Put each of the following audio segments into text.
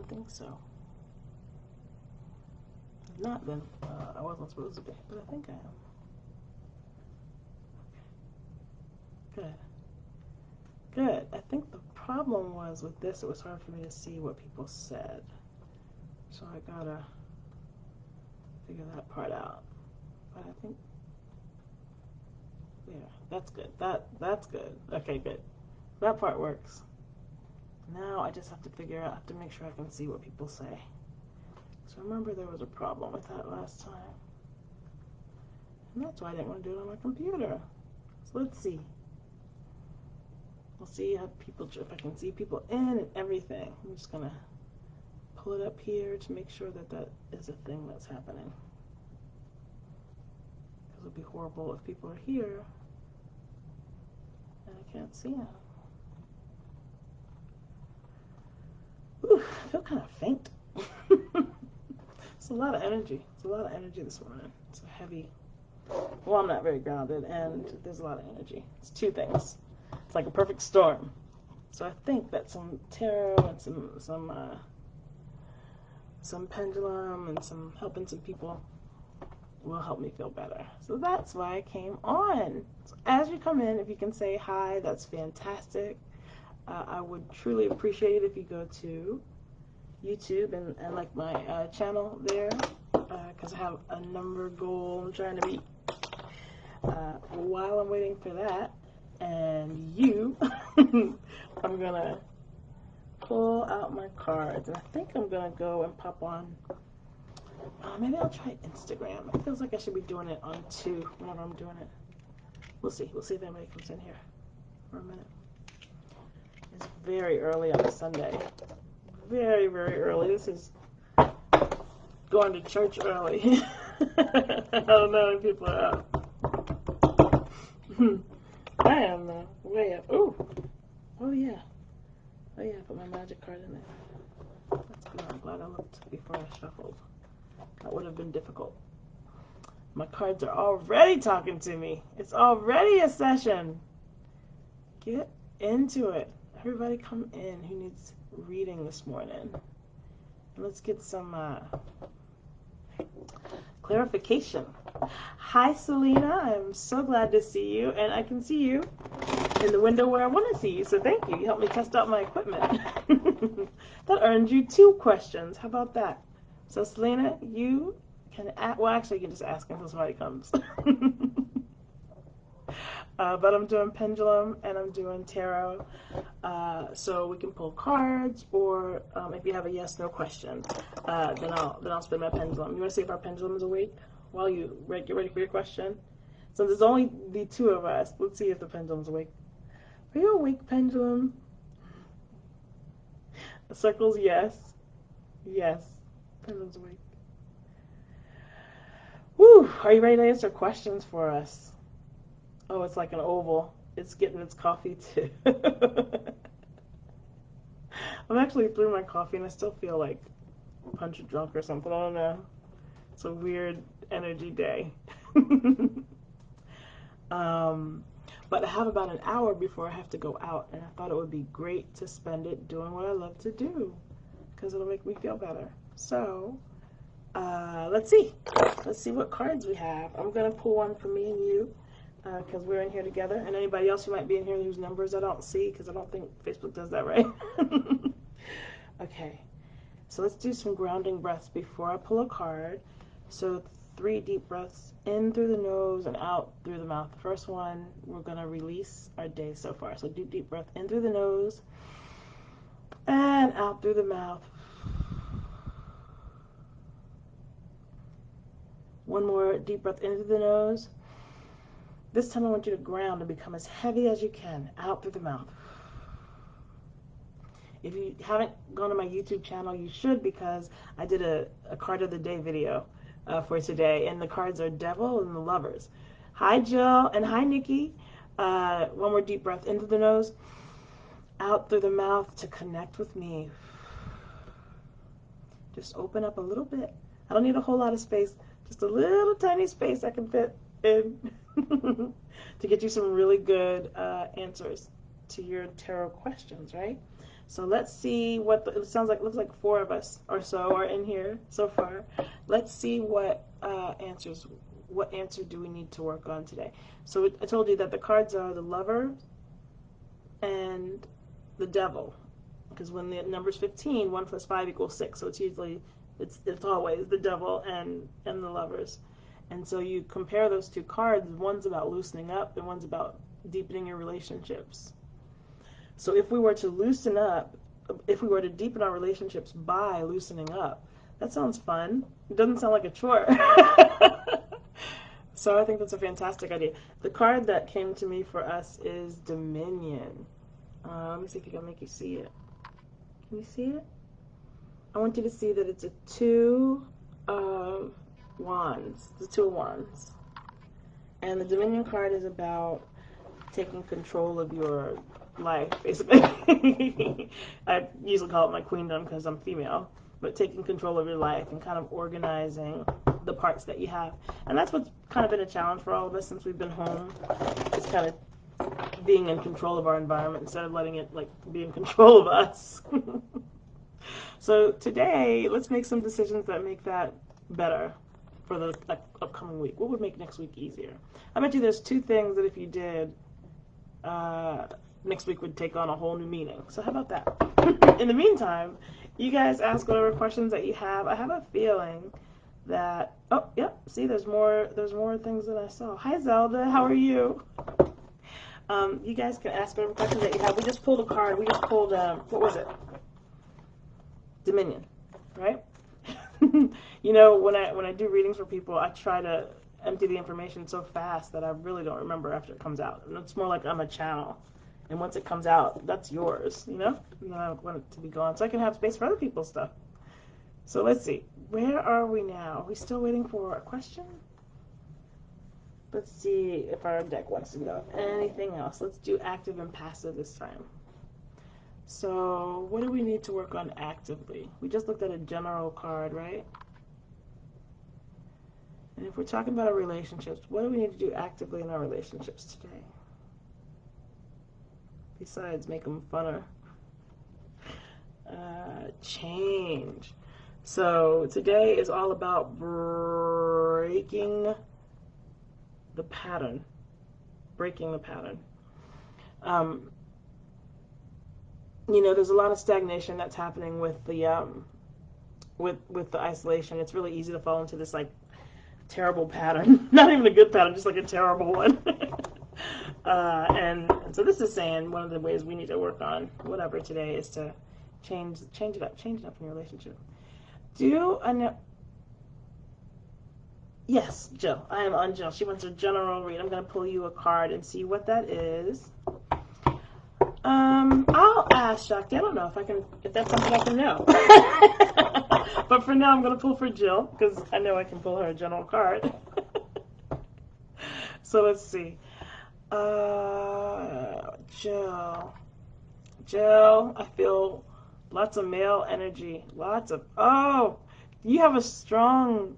don't think so. If not, then I wasn't supposed to be, but I think I am. Good. Good. I think the problem was with this, it was hard for me to see what people said. So I gotta figure that part out. But I think, yeah, that's good. That's good. Okay, good. That part works. Now I just have to figure out, I have to make sure I can see what people say. So remember there was a problem with that last time. And that's why I didn't want to do it on my computer. So let's see. We'll see how people, if I can see people in and everything. I'm just going to pull it up here to make sure that that is a thing that's happening. Because it would be horrible if people are here and I can't see them. Ooh, I feel kind of faint. It's a lot of energy. It's a lot of energy this morning. It's a heavy. Well, I'm not very grounded, and there's a lot of energy. It's two things. It's like a perfect storm. So I think that some tarot and some pendulum and some helping some people will help me feel better. So that's why I came on. So as you come in, if you can say hi, that's fantastic. I would truly appreciate it if you go to YouTube and like my channel there, because I have a number goal I'm trying to meet. While I'm waiting for that, and you, I'm gonna pull out my cards, and I think I'm gonna go and pop on. Maybe I'll try Instagram. It feels like I should be doing it on 2 whenever I'm doing it. We'll see. We'll see if anybody comes in here for a minute. It's very early on a Sunday. Very, very early. This is going to church early. I don't know if people are up. I am way up. Ooh. Oh, yeah. Oh, yeah. I put my magic card in there. That's good. I'm glad I looked before I shuffled. That would have been difficult. My cards are already talking to me. It's already a session. Get into it. Everybody come in who needs reading this morning. Let's get some clarification. Hi, Selena. I'm so glad to see you, and I can see you in the window where I want to see you, so thank you. You helped me test out my equipment. That earned you 2 questions. How about that? So, Selena, you can well, actually, you can just ask until somebody comes. But I'm doing pendulum and I'm doing tarot, so we can pull cards, or if you have a yes/no question, then I'll spin my pendulum. You want to see if our pendulum is awake while you get ready for your question? So there's only the 2 of us. Let's see if the pendulum's awake. Are you awake, pendulum? The circle's yes. Yes. Pendulum's awake. Woo! Are you ready to answer questions for us? Oh, it's like an oval. It's getting its coffee too. I'm actually through my coffee and I still feel like punch drunk or something. I don't know. It's a weird energy day. But I have about an hour before I have to go out, and I thought it would be great to spend it doing what I love to do, because it'll make me feel better. So, let's see. Let's see what cards we have. I'm going to pull one for me and you, because we're in here together, and anybody else who might be in here whose numbers I don't see, because I don't think Facebook does that, right? Okay, so let's do some grounding breaths before I pull a card. So 3 deep breaths in through the nose and out through the mouth. The first one, we're going to release our day so far. So deep breath in through the nose and out through the mouth. One more deep breath in through the nose. This time I want you to ground and become as heavy as you can, out through the mouth. If you haven't gone to my YouTube channel, you should, because I did a card of the day video for today, and the cards are Devil and the Lovers. Hi, Jill, and hi, Nikki. One more deep breath into the nose, out through the mouth to connect with me. Just open up a little bit. I don't need a whole lot of space, just a little tiny space I can fit in to get you some really good answers to your tarot questions, right? So let's see what it sounds like. It looks like 4 of us or so are in here so far. Let's see what answers. What answer do we need to work on today? So I told you that the cards are the Lover and the Devil, because when the number's 15, 1 plus 5 equals 6. So it's usually it's always the Devil and the Lovers. And so you compare those two cards. One's about loosening up, and one's about deepening your relationships. So if we were to loosen up, if we were to deepen our relationships by loosening up, that sounds fun. It doesn't sound like a chore. So I think that's a fantastic idea. The card that came to me for us is Dominion. Let me see if I can make you see it. Can you see it? I want you to see that it's a 2 of Wands. The 2 of Wands. And the Dominion card is about taking control of your life, basically. I usually call it my queendom because I'm female, but taking control of your life and kind of organizing the parts that you have. And that's what's kind of been a challenge for all of us since we've been home. It's kind of being in control of our environment instead of letting it like be in control of us. So today, let's make some decisions that make that better for the upcoming week. What would make next week easier? I bet you there's 2 things that if you did, next week would take on a whole new meaning. So how about that? In the meantime, you guys ask whatever questions that you have. I have a feeling that, oh, yep, see, there's more things that I saw. Hi, Zelda, how are you? You guys can ask whatever questions that you have. We just pulled a card. We just pulled, what was it? Dominion, right? You know, when I do readings for people, I try to empty the information so fast that I really don't remember after it comes out. And it's more like I'm a channel. And once it comes out, that's yours, you know? And then I want it to be gone so I can have space for other people's stuff. So let's see. Where are we now? Are we still waiting for a question? Let's see if our deck wants to know anything else. Let's do active and passive this time. So what do we need to work on actively? We just looked at a general card, right? And if we're talking about our relationships, what do we need to do actively in our relationships today? Besides make them funner. Change. So today is all about breaking the pattern. Breaking the pattern. You know, there's a lot of stagnation that's happening with the with the isolation. It's really easy to fall into this like terrible pattern. Not even a good pattern, just like a terrible one. And so this is saying one of the ways we need to work on whatever today is to change it up in your relationship. Yes, Jill. I am on Jill. She wants a general read. I'm going to pull you a card and see what that is. I'll ask Shakti. I don't know if that's something I can know. But for now, I'm going to pull for Jill because I know I can pull her a general card. So let's see. Jill, I feel lots of male energy. You have a strong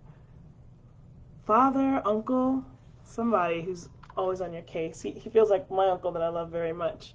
father, uncle, somebody who's always on your case. He feels like my uncle that I love very much.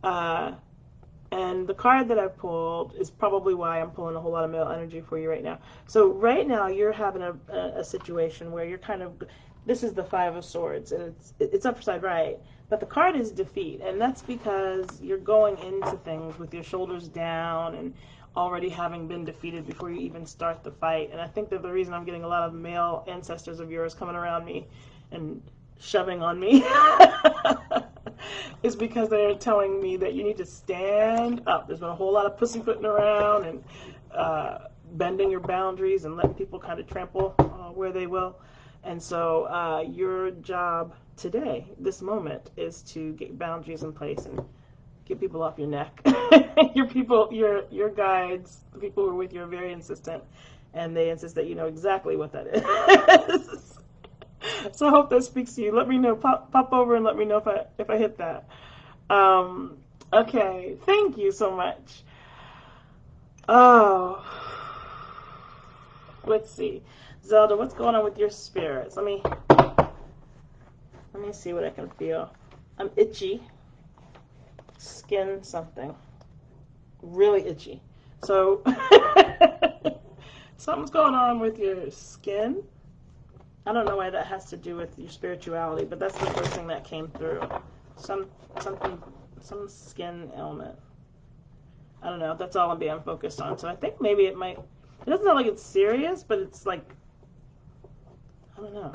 And the card that I pulled is probably why I'm pulling a whole lot of male energy for you right now. So right now you're having a situation where you're kind of, this is the 5 of Swords, and it's upside right, but the card is defeat, and that's because you're going into things with your shoulders down and already having been defeated before you even start the fight. And I think that the reason I'm getting a lot of male ancestors of yours coming around me and shoving on me is because they're telling me that you need to stand up. There's been a whole lot of pussyfooting around and bending your boundaries and letting people kind of trample where they will. And so your job today, this moment, is to get boundaries in place and get people off your neck. Your guides, the people who are with you are very insistent, and they insist that you know exactly what that is. So I hope that speaks to you. Let me know. Pop over and let me know if I hit that. Okay. Thank you so much. Oh, let's see. Zelda, what's going on with your spirits? Let me see what I can feel. I'm itchy. Skin something. really itchy. So something's going on with your skin. I don't know why that has to do with your spirituality, but that's the first thing that came through. Some something some skin ailment. I don't know. That's all I'm being focused on. So I think maybe it might. It doesn't sound like it's serious, but it's like I don't know.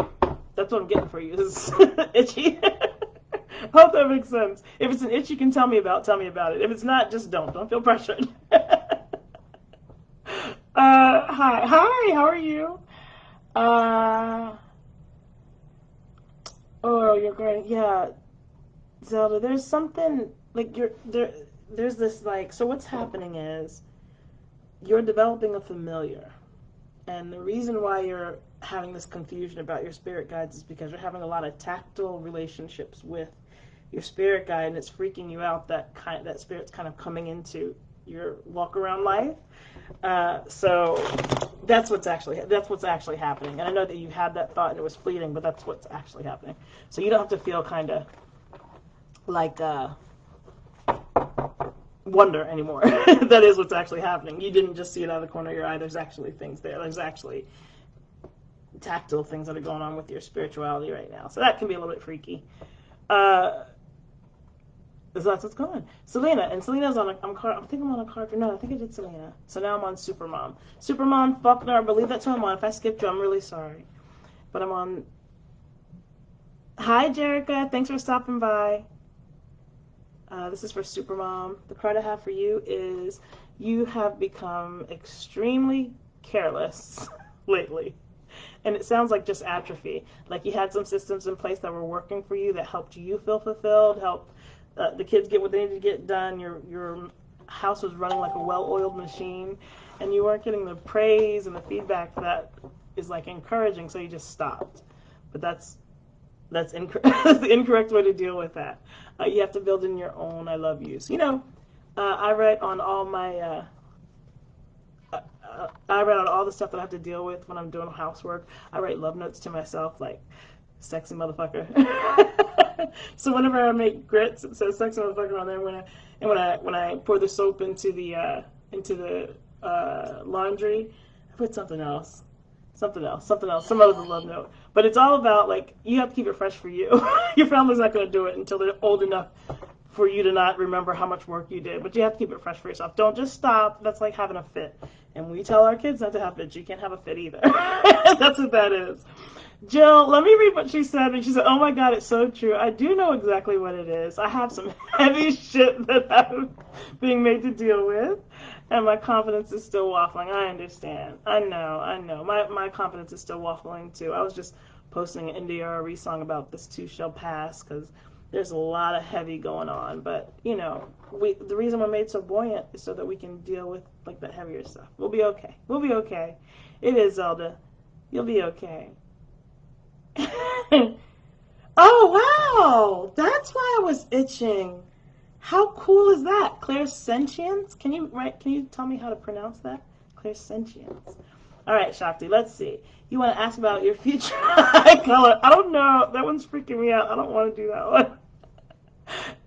That's what I'm getting for you. Is itchy. I hope that makes sense. If it's an itch you can tell me about, tell me about it. If it's not, just don't. Don't feel pressured. Hi, how are you? Uh, oh, you're great. Yeah, Zelda, there's something like you're there. There's this like. So what's happening is you're developing a familiar, and the reason why you're having this confusion about your spirit guides is because you're having a lot of tactile relationships with your spirit guide, and it's freaking you out that spirit's kind of coming into your walk around life. So that's what's actually happening. And I know that you had that thought and it was fleeting, but that's what's actually happening. So you don't have to feel kind of like wonder anymore. That is what's actually happening. You didn't just see it out of the corner of your eye. There's actually things there. There's actually tactile things that are going on with your spirituality right now. So that can be a little bit freaky. So that's what's going on. Selena, and Selena's on a, I think I'm on a card for, no, I think I did Selena. So now I'm on Supermom. Supermom, Faulkner, I believe that's who I'm on. If I skipped you, I'm really sorry. But I'm on. Hi, Jerica. Thanks for stopping by. This is for Supermom. The card I have for you is you have become extremely careless lately. And it sounds like just atrophy. Like you had some systems in place that were working for you that helped you feel fulfilled, helped the kids get what they needed to get done. Your house was running like a well-oiled machine, and you weren't getting the praise and the feedback that is like encouraging, so you just stopped. But that's that's the incorrect way to deal with that. You have to build in your own I love yous. I write on all my I write on all the stuff that I have to deal with when I'm doing housework. I write love notes to myself, like sexy motherfucker. So whenever I make grits, it says sexy motherfucker on there. When I pour the soap into the laundry, I put something else, some other love note. But it's all about like you have to keep it fresh for you. Your family's not going to do it until they're old enough for you to not remember how much work you did. But you have to keep it fresh for yourself. Don't just stop. That's like having a fit. And we tell our kids not to have fits. You can't have a fit either. That's what that is. Jill, let me read what she said. And she said, oh my God, it's so true. I do know exactly what it is. I have some heavy shit that I'm being made to deal with. And my confidence is still waffling. I understand. I know. My confidence is still waffling too. I was just posting an NDRE song about this too shall pass because there's a lot of heavy going on. But, the reason we're made so buoyant is so that we can deal with like the heavier stuff. We'll be okay. We'll be okay. It is, Zelda. You'll be okay. Oh, wow. That's why I was itching. How cool is that? Clairsentience? Can you tell me how to pronounce that? Clairsentience. All right, Shakti, let's see. You want to ask about your future eye color. I don't know. That one's freaking me out. I don't want to do that one.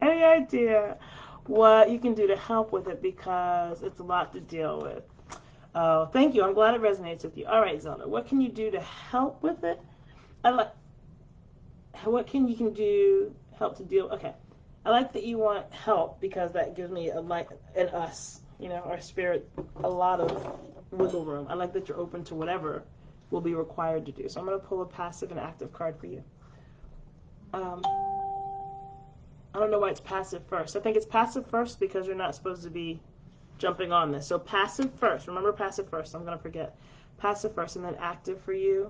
Any idea what you can do to help with it because it's a lot to deal with? Oh, thank you. I'm glad it resonates with you. All right, Zelda, what can you do to help with it? What can you can do help to deal? Okay, I like that you want help because that gives me a light in us, our spirit, a lot of wiggle room. I like that you're open to whatever will be required to do. So I'm going to pull a passive and active card for you. I don't know why it's passive first. I think it's passive first because you're not supposed to be jumping on this. So passive first. Remember passive first. I'm going to forget. Passive first and then active for you.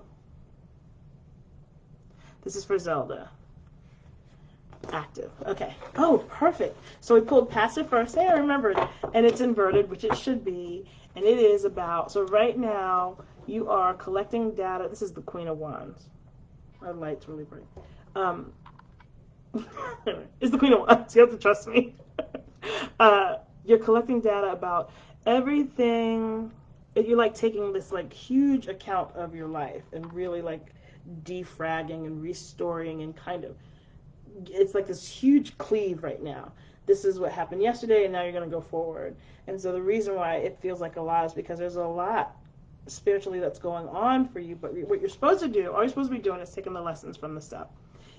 This is for Zelda. Active. Okay. Oh, perfect. So we pulled passive first. Hey, I remembered. And it's inverted, which it should be. And it is about, so right now you are collecting data. This is the Queen of Wands. My light's really bright. It's the Queen of Wands. You have to trust me. You're collecting data about everything. You're like taking this like huge account of your life and really like defragging and restoring and kind of, it's like this huge cleave right now this is what happened yesterday, and now you're going to go forward. And so the reason why it feels like a lot is because there's a lot spiritually that's going on for you. But what you're supposed to do, all you're supposed to be doing, is taking the lessons from the step.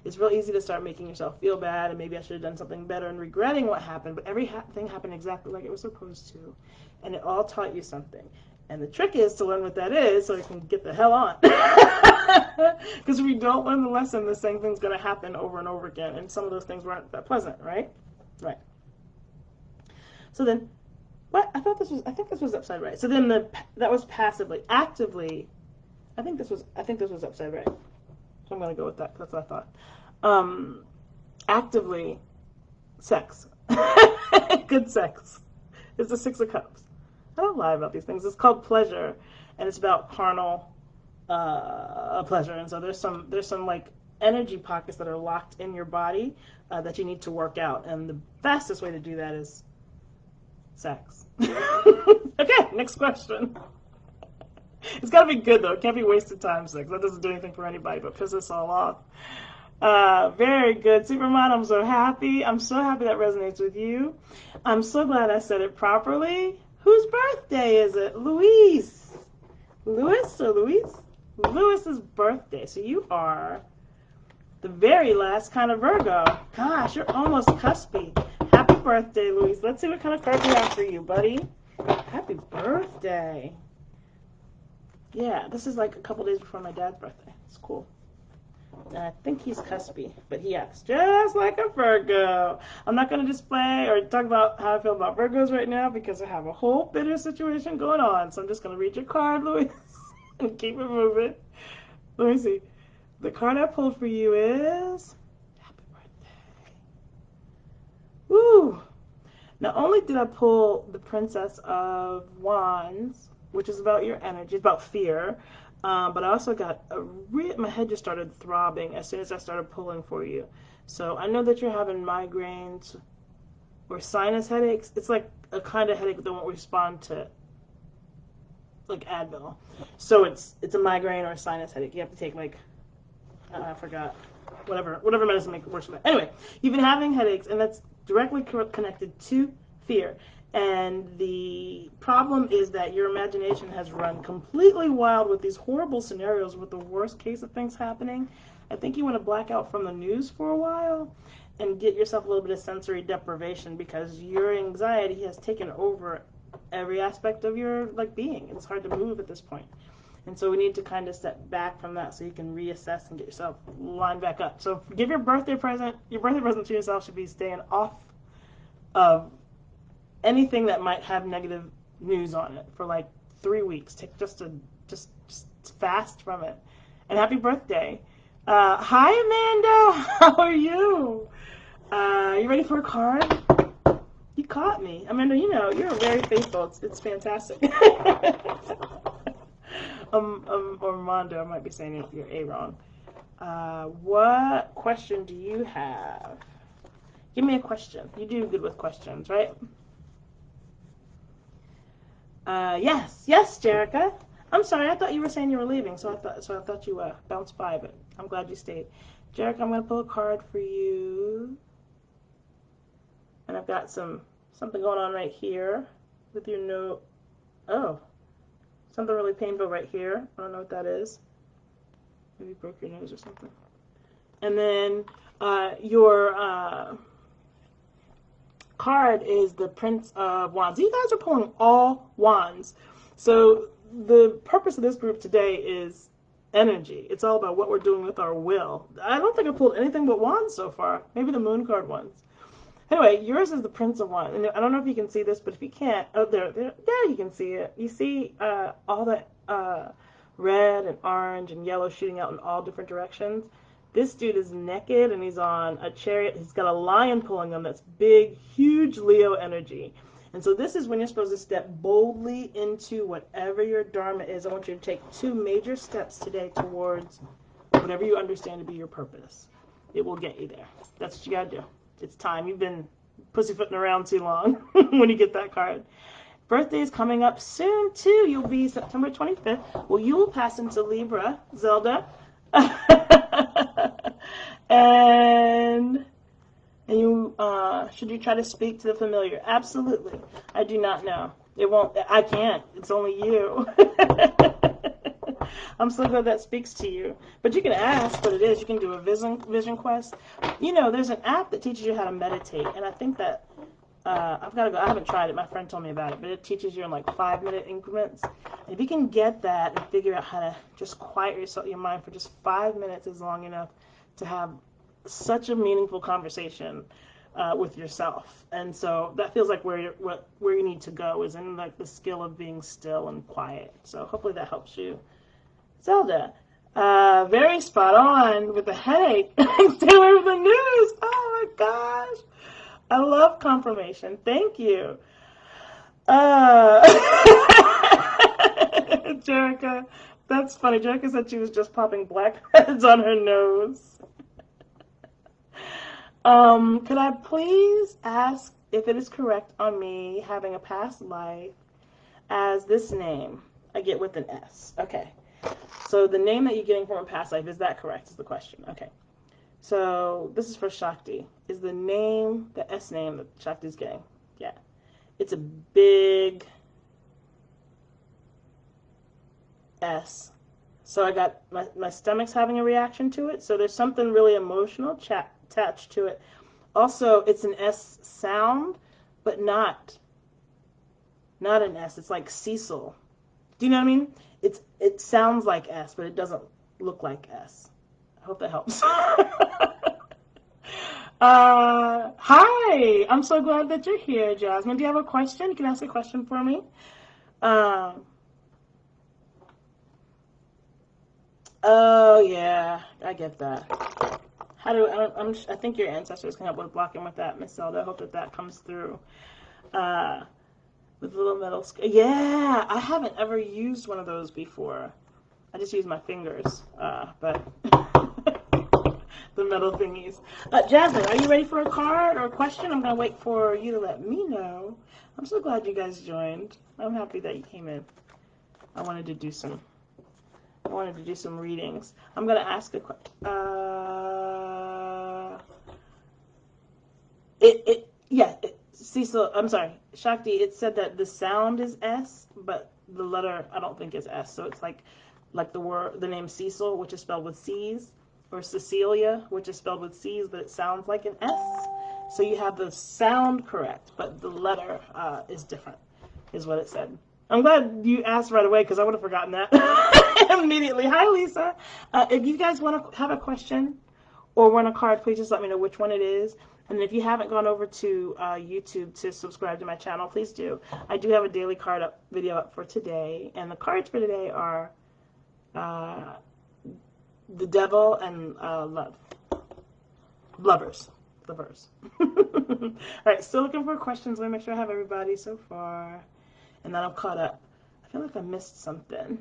It's real easy to start making yourself feel bad, and maybe I should have done something better, and regretting what happened. But everything happened exactly like it was supposed to, and it all taught you something. And the trick is to learn what that is so you can get the hell on. Because if you don't learn the lesson, the same thing's going to happen over and over again. And some of those things weren't that pleasant, right? Right. So then, what? I think this was upside right. So then that was passively. Actively, I think this was upside right. So I'm going to go with that because that's what I thought. Actively, sex. Good sex. It's the Six of Cups. I don't lie about these things. It's called pleasure, and it's about carnal pleasure. And so there's some like energy pockets that are locked in your body that you need to work out. And the fastest way to do that is sex. Okay, next question. It's got to be good, though. It can't be wasted time sex. That doesn't do anything for anybody but piss us all off. Very good. Superman, I'm so happy. I'm so happy that resonates with you. I'm so glad I said it properly. Whose birthday is it? Louise. Louis or Louise? Louis's birthday. So you are the very last kind of Virgo. Gosh, you're almost cuspy. Happy birthday, Louise. Let's see what kind of card we have for you, buddy. Happy birthday. Yeah, this is like a couple days before my dad's birthday. It's cool. And I think he's cuspy, but he acts just like a Virgo. I'm not going to display or talk about how I feel about Virgos right now because I have a whole bitter situation going on. So I'm just going to read your card, Louis, and keep it moving. Let me see. The card I pulled for you is Happy Birthday. Woo! Not only did I pull the Princess of Wands, which is about your energy, it's about fear, but I also got my head just started throbbing as soon as I started pulling for you. So I know that you're having migraines or sinus headaches. It's like a kind of headache that won't respond to like Advil. So it's a migraine or a sinus headache. You have to take like I forgot whatever medicine works for that. Anyway, you've been having headaches, and that's directly connected to fear. And the problem is that your imagination has run completely wild with these horrible scenarios with the worst case of things happening. I think you want to black out from the news for a while and get yourself a little bit of sensory deprivation because your anxiety has taken over every aspect of your being. It's hard to move at this point. And so we need to kind of step back from that so you can reassess and get yourself lined back up. So give your birthday present. Your birthday present to yourself should be staying off of anything that might have negative news on it for like 3 weeks. Take just fast from it. And happy birthday. Hi, Amanda. How are you? You ready for a card? You caught me. Amanda, you're very faithful. It's fantastic. Armando, I might be saying your A wrong. What question do you have? Give me a question. You do good with questions, right? Yes, Jerica. I'm sorry, I thought you were saying you were leaving, so I thought you bounced by, but I'm glad you stayed. Jerica, I'm gonna pull a card for you, and I've got something going on right here with your note. Oh, something really painful right here. I don't know what that is. Maybe you broke your nose or something. And then your card is the Prince of Wands. You guys are pulling all wands. So the purpose of this group today is energy. It's all about what we're doing with our will. I don't think I pulled anything but wands so far. Maybe the moon card ones. Anyway, yours is the Prince of Wands. And I don't know if you can see this, but if you can't, oh, there you can see it. You see all that red and orange and yellow shooting out in all different directions. This dude is naked and he's on a chariot. He's got a lion pulling him. That's big, huge Leo energy. And so this is when you're supposed to step boldly into whatever your dharma is. I want you to take 2 major steps today towards whatever you understand to be your purpose. It will get you there. That's what you got to do. It's time. You've been pussyfooting around too long when you get that card. Birthday is coming up soon, too. You'll be September 25th. Well, you will pass into Libra, Zelda. And And you, should you try to speak to the familiar? Absolutely. I do not know. It won't, I can't. It's only you. I'm so glad that speaks to you. But you can ask what it is. You can do a vision quest. You know, there's an app that teaches you how to meditate. And I think that, I've got to go. I haven't tried it. My friend told me about it. But it teaches you in like 5-minute increments. And if you can get that and figure out how to just quiet your mind for just 5 minutes is long enough to have such a meaningful conversation with yourself. And so that feels like where you need to go is in like the skill of being still and quiet. So hopefully that helps you. Zelda, very spot on with the headache. Stay away from the news. Oh my gosh. I love confirmation. Thank you. Jerica, that's funny. Jerica said she was just popping blackheads on her nose. Could I please ask if it is correct on me having a past life as this name I get with an S? Okay. So the name that you're getting from a past life, is that correct? Is the question. Okay. So this is for Shakti. Is the name, the S name that Shakti's getting? Yeah. It's a big S. So I got, my stomach's having a reaction to it. So there's something really emotional attached to it. Also, it's an S sound, but not an S. It's like Cecil. Do you know what I mean? It sounds like S, but it doesn't look like S. I hope that helps. Hi. I'm so glad that you're here, Jasmine. Do you have a question? You can ask a question for me. Oh yeah, I get that. How do I think your ancestors can help with blocking with that, Miss Zelda. I hope that comes through. With little metal. Yeah, I haven't ever used one of those before. I just use my fingers, but the metal thingies. Jasmine, are you ready for a card or a question? I'm gonna wait for you to let me know. I'm so glad you guys joined. I'm happy that you came in. I wanted to do some readings. I'm gonna ask a question. Cecil, I'm sorry, Shakti, it said that the sound is S, but the letter I don't think is S. So it's like the name Cecil, which is spelled with C's, or Cecilia, which is spelled with C's, but it sounds like an S. So you have the sound correct, but the letter is different, is what it said. I'm glad you asked right away because I would have forgotten that immediately. Hi, Lisa. If you guys want to have a question or want a card, please just let me know which one it is. And if you haven't gone over to YouTube to subscribe to my channel, please do. I do have a daily card video up for today. And the cards for today are the devil and lovers. All right, still looking for questions. Let me make sure I have everybody so far. And then I'm caught up. I feel like I missed something.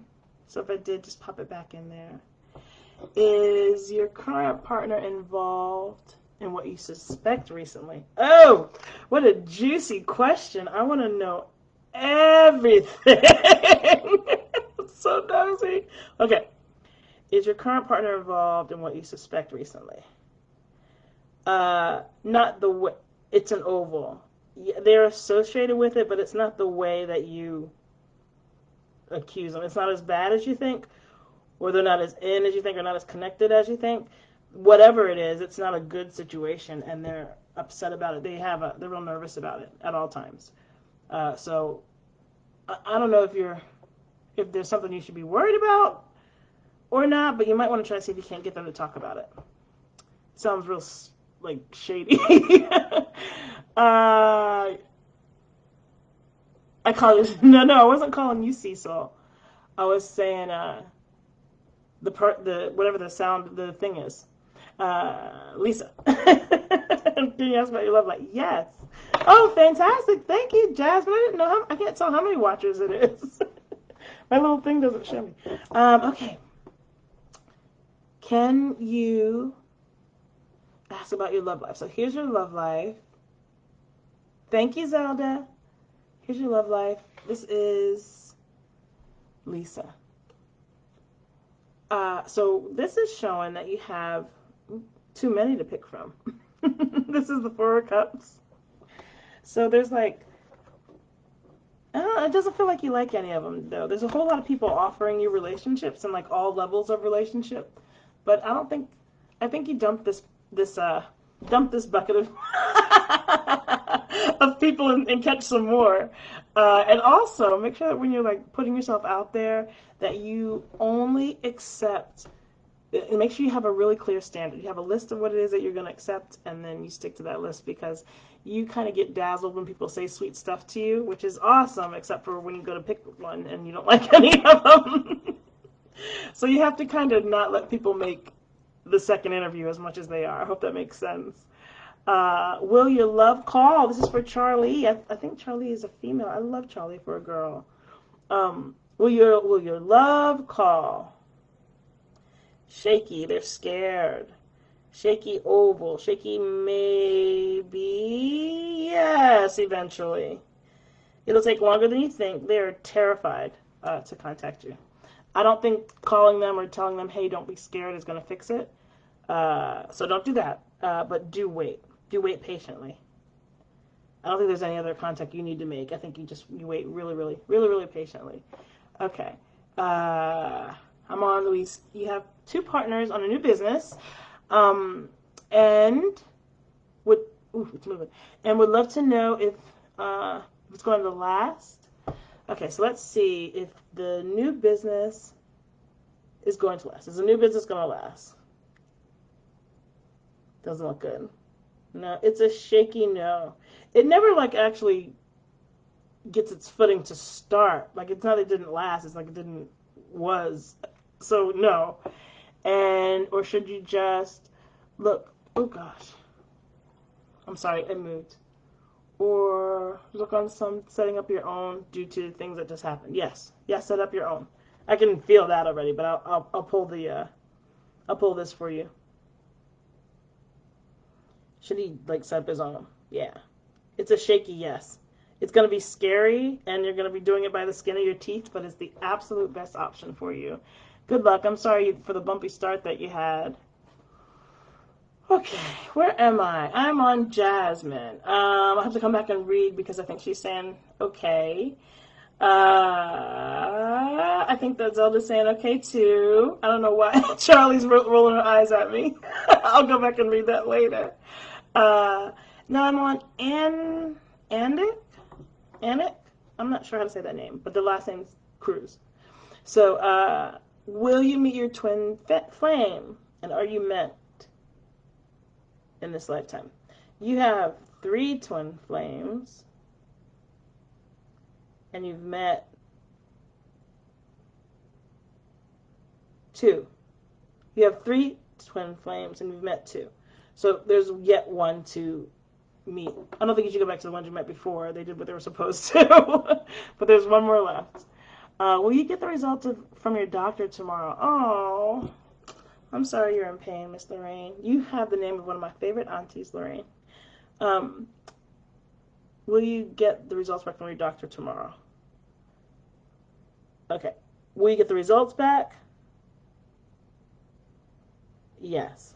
So if I did, just pop it back in there. Is your current partner involved in what you suspect recently? Oh, what a juicy question. I want to know everything. So nosy. Okay. Is your current partner involved in what you suspect recently? Not the way. It's an oval. They're associated with it, but it's not the way that you accuse them. It's not as bad as you think, or they're not as in as you think, or not as connected as you think. Whatever it is, it's not a good situation, and they're upset about it. They're real nervous about it at all times. So I don't know if there's something you should be worried about or not, but you might want to try to see if you can't get them to talk about it. Sounds real like shady. I call it no. I wasn't calling you Cecil. I was saying the whatever the thing is. Lisa. Can you ask about your love life? Yes. Oh, fantastic! Thank you, Jasmine. I didn't know I can't tell how many watchers it is. My little thing doesn't show me. Okay. Can you ask about your love life? So here's your love life. Thank you, Zelda. Here's your love life. This is Lisa. So this is showing that you have too many to pick from. This is the Four of Cups. So there's like, I don't know, it doesn't feel like you like any of them though. There's a whole lot of people offering you relationships and like all levels of relationship, but I don't think. I think you dump this bucket of of people and catch some more. And also make sure that when you're like putting yourself out there, that you only accept. Make sure you have a really clear standard. You have a list of what it is that you're going to accept, and then you stick to that list because you kind of get dazzled when people say sweet stuff to you, which is awesome, except for when you go to pick one and you don't like any of them. So you have to kind of not let people make the second interview as much as they are. I hope that makes sense. Will your love call? This is for Charlie. I think Charlie is a female. I love Charlie for a girl. Will your love call? Shaky, they're scared. Shaky oval. Shaky maybe. Yes, eventually. It'll take longer than you think. They're terrified to contact you. I don't think calling them or telling them, hey, don't be scared is going to fix it. So don't do that. But do wait. Do wait patiently. I don't think there's any other contact you need to make. I think you wait really, really, really, really patiently. Okay. I'm on Louise. You have 2 partners on a new business. And would it's moving. And would love to know if it's going to last. Okay, so let's see if the new business is going to last. Is the new business going to last? Doesn't look good. No, it's a shaky no. It never like actually gets its footing to start. Like it's not it didn't last. It's like it didn't was. So no. And or should you just look? Oh gosh. I'm sorry, it moved. Or look on some setting up your own due to things that just happened. Yes, set up your own. I can feel that already, but I'll pull this for you. Should he like set up his own? Yeah, it's a shaky yes. It's gonna be scary, and you're gonna be doing it by the skin of your teeth, but it's the absolute best option for you. Good luck. I'm sorry for the bumpy start that you had. Okay, where am I? I'm on Jasmine. I have to come back and read because I think she's saying okay. I think that Zelda's saying okay too. I don't know why Charlie's rolling her eyes at me. I'll go back and read that later. Now I'm on Andic. Anik? I'm not sure how to say that name, but the last name's Cruz. So, will you meet your twin flame? And are you meant in this lifetime? You have 3 twin flames, and you've met 2. You have 3 twin flames, and you've met 2. So there's yet 1 to meet. I don't think you should go back to the ones you met before. They did what they were supposed to. But there's 1 more left. Will you get the results from your doctor tomorrow? Oh, I'm sorry you're in pain, Miss Lorraine. You have the name of one of my favorite aunties, Lorraine. Will you get the results back from your doctor tomorrow? Okay. Will you get the results back? Yes.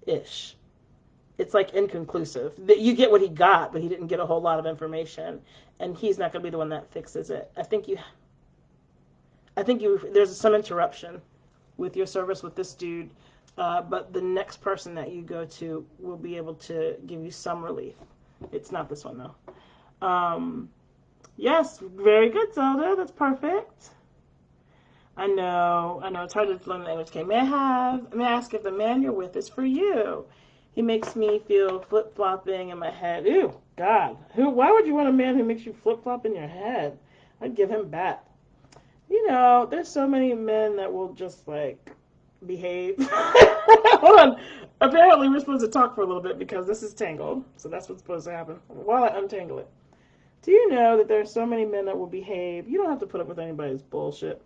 Ish. It's like inconclusive. You get what he got, but he didn't get a whole lot of information, and he's not going to be the one that fixes it. I think there's some interruption with your service with this dude, but the next person that you go to will be able to give you some relief. It's not this one though. Yes, very good, Zelda. That's perfect. I know. It's hard to learn the language. Okay, may I ask if the man you're with is for you? He makes me feel flip-flopping in my head. Ew, God. Why would you want a man who makes you flip-flop in your head? I'd give him back. You know, there's so many men that will just, like, behave. Hold on. Apparently, we're supposed to talk for a little bit because this is tangled. So that's what's supposed to happen while I untangle it. Do you know that there are so many men that will behave? You don't have to put up with anybody's bullshit.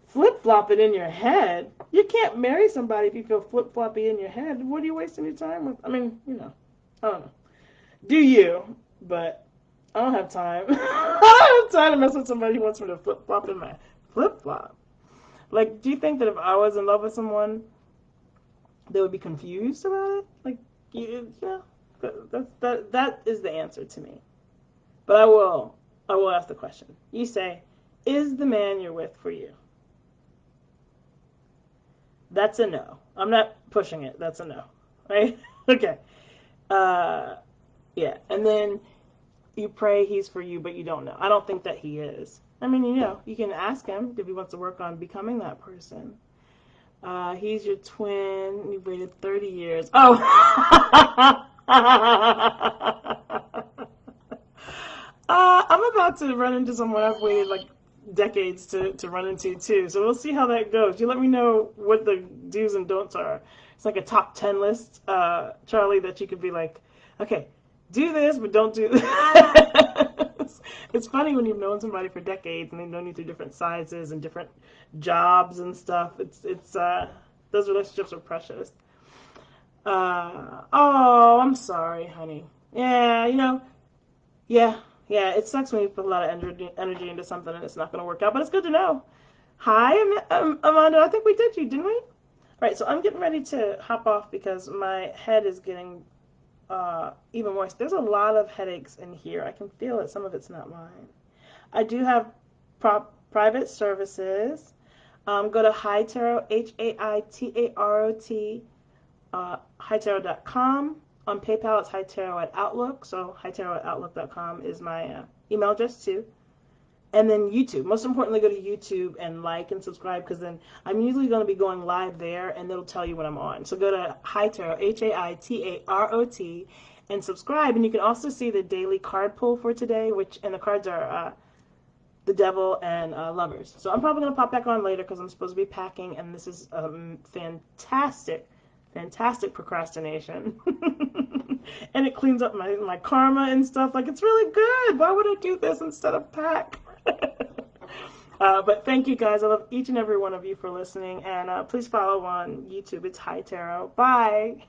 Flip-flop it in your head? You can't marry somebody if you feel flip-floppy in your head. What are you wasting your time with? I mean, I don't know. Do you? But I don't have time. I don't have time to mess with somebody who wants me to flip-flop in my flip-flop. Like, do you think that if I was in love with someone they would be confused about it. Like, that is the answer to me. But I will ask the question. You say, is the man you're with for you? That's a no. I'm not pushing it. That's a no. Right? Okay. Uh, yeah. And then you pray he's for you, but you don't know. I don't think that he is. I mean, you can ask him if he wants to work on becoming that person. He's your twin. You've waited 30 years. Oh! I'm about to run into someone I've waited like decades to run into too. So we'll see how that goes. You let me know what the do's and don'ts are. It's like a top 10 list, Charlie, that you could be like, okay, do this, but don't do this. It's funny when you've known somebody for decades and they've known you through different sizes and different jobs and stuff. It's those relationships are precious. Oh, I'm sorry, honey. Yeah, yeah, yeah. It sucks when you put a lot of energy into something and it's not going to work out, but it's good to know. Hi, Amanda. I think we did you, didn't we? All right, so I'm getting ready to hop off because my head is getting even worse. There's a lot of headaches in here. I can feel it. Some of it's not mine. I do have private services. Go to Hightarot, Haitarot, hightarot.com. On PayPal, it's Hightarot at Outlook. So hightarot at outlook.com is my email address too. And then YouTube. Most importantly, go to YouTube and like and subscribe because then I'm usually going to be going live there and it'll tell you when I'm on. So go to Hightarot, Haitarot, and subscribe. And you can also see the daily card pull for today, and the cards are the devil and lovers. So I'm probably going to pop back on later because I'm supposed to be packing and this is fantastic procrastination. And it cleans up my karma and stuff. Like, it's really good. Why would I do this instead of pack? But thank you guys. I love each and every one of you for listening. And please follow on YouTube. It's High Tarot. Bye.